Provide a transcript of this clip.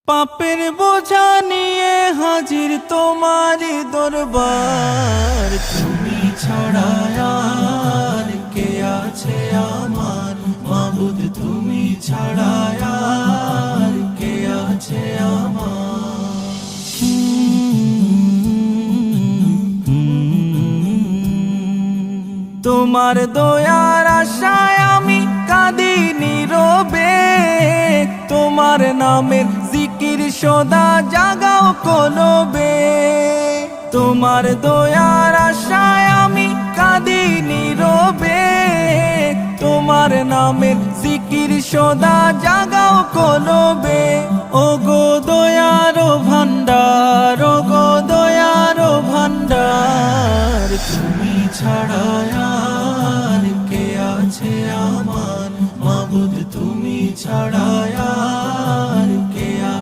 পাপের বোঝা নিয়ে হাজির তোমারই দরবার, তুমি ছাড়া আর কে আছে আমার মাবুদ, তুমি ছাড়া আর কে আছে আমার। তোমার দয়ার আশায় আমি কাঁদি নীরবে, তোমার নামের জিকির সদা জাগাও কলবে। তোমার দয়ার আশায় আমি কাঁদি নীরবে, তোমার নামের জিকির সদা জাগাও কলবে। ও গো দয়ার ভান্ডার, ও গো দয়ার ভান্ডার, তুমি ছাড়া